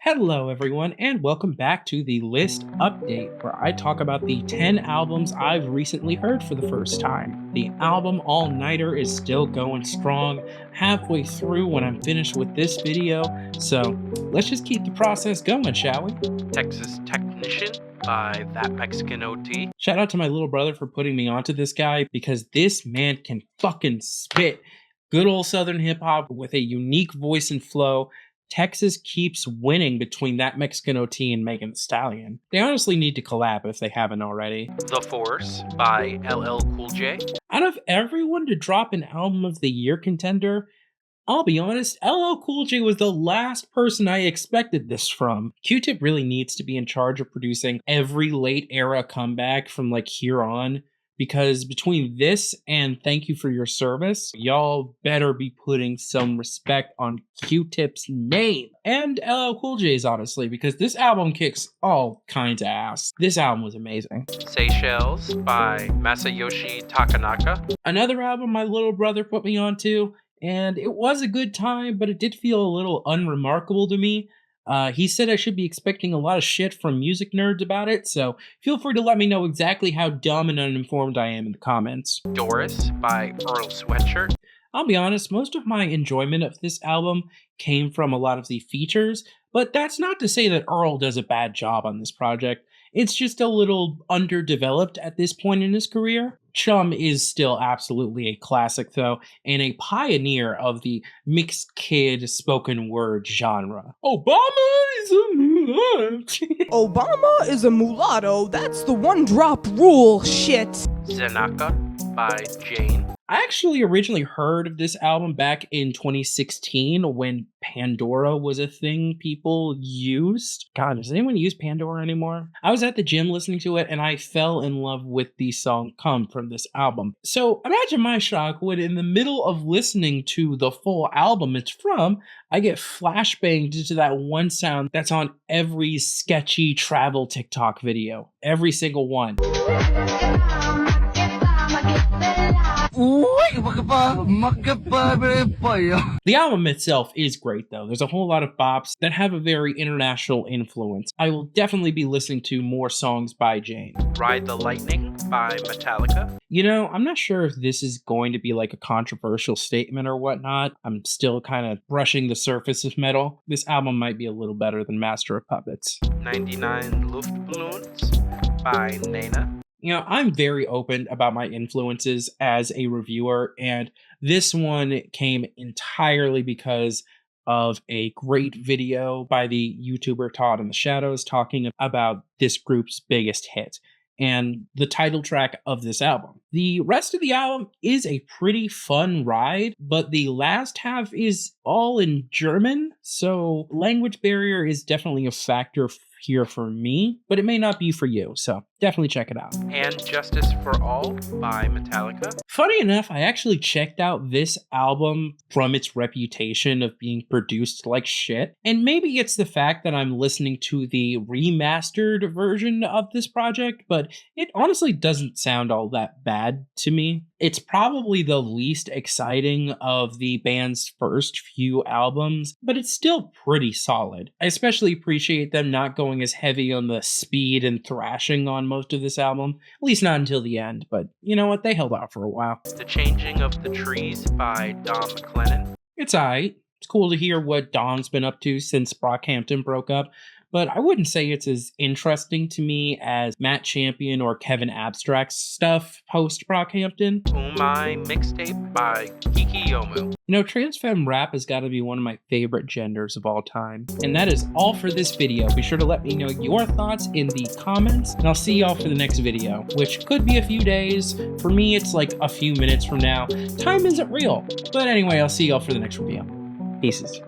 Hello, everyone, and welcome back to the list update where I talk about the 10 albums I've recently heard for the first time. The album All Nighter is still going strong, halfway through when I'm finished with this video, so let's just keep the process going, shall we? Texas Technician by That Mexican OT. Shout out to my little brother for putting me onto this guy because this man can fucking spit. Good old Southern hip hop with a unique voice and flow. Texas keeps winning between That Mexican OT and Megan Thee Stallion. They honestly need to collab if they haven't already. The Force by LL Cool J. Out of everyone to drop an album of the year contender, I'll be honest, LL Cool J was the last person I expected this from. Q-Tip really needs to be in charge of producing every late era comeback from like here on, because between this and Thank You for Your Service, y'all better be putting some respect on Q-Tip's name. And LL Cool J's, honestly, because this album kicks all kinds of ass. This album was amazing. Seychelles by Masayoshi Takanaka. Another album my little brother put me onto, and it was a good time, but it did feel a little unremarkable to me. He said I should be expecting a lot of shit from music nerds about it, so feel free to let me know exactly how dumb and uninformed I am in the comments. Doris by Earl Sweatshirt. I'll be honest, most of my enjoyment of this album came from a lot of the features, but that's not to say that Earl does a bad job on this project. It's just a little underdeveloped at this point in his career. Chum is still absolutely a classic, though, and a pioneer of the mixed kid spoken word genre. Obama is a mulatto. Obama is a mulatto. That's the one drop rule shit. Zanaka by Jane. I actually originally heard of this album back in 2016 when Pandora was a thing people used. God, does anyone use Pandora anymore? I was at the gym listening to it and I fell in love with the song Come from this album. So imagine my shock when in the middle of listening to the full album it's from, I get flashbanged into that one sound that's on every sketchy travel TikTok video. Every single one. The album itself is great though. There's a whole lot of bops that have a very international influence. I will definitely be listening to more songs by Jane. Ride the Lightning by Metallica. You know, I'm not sure if this is going to be like a controversial statement or whatnot. I'm still kind of brushing the surface of metal. This album might be a little better than Master of Puppets. 99 Luftballons by Nena. You know, I'm very open about my influences as a reviewer, and this one came entirely because of a great video by the YouTuber Todd in the Shadows talking about this group's biggest hit and the title track of this album. The rest of the album is a pretty fun ride, but the last half is all in German, so language barrier is definitely a factor here for me, but it may not be for you, so definitely check it out. And Justice for All by Metallica. Funny enough, I actually checked out this album from its reputation of being produced like shit, and maybe it's the fact that I'm listening to the remastered version of this project, but it honestly doesn't sound all that bad to me. It's probably the least exciting of the band's first few albums, but it's still pretty solid. I especially appreciate them not going as heavy on the speed and thrashing on most of this album, at least not until the end, but you know what, they held out for a while. The Changing of the Trees by Don McLennan. It's alright. It's cool to hear what Don's been up to since Brockhampton broke up, but I wouldn't say it's as interesting to me as Matt Champion or Kevin Abstract's stuff post Brockhampton. Umai Mixtape by Kiki Yomu. You know, trans femme rap has got to be one of my favorite genders of all time. And that is all for this video. Be sure to let me know your thoughts in the comments, and I'll see y'all for the next video, which could be a few days. For me, it's like a few minutes from now. Time isn't real. But anyway, I'll see y'all for the next review. Pieces.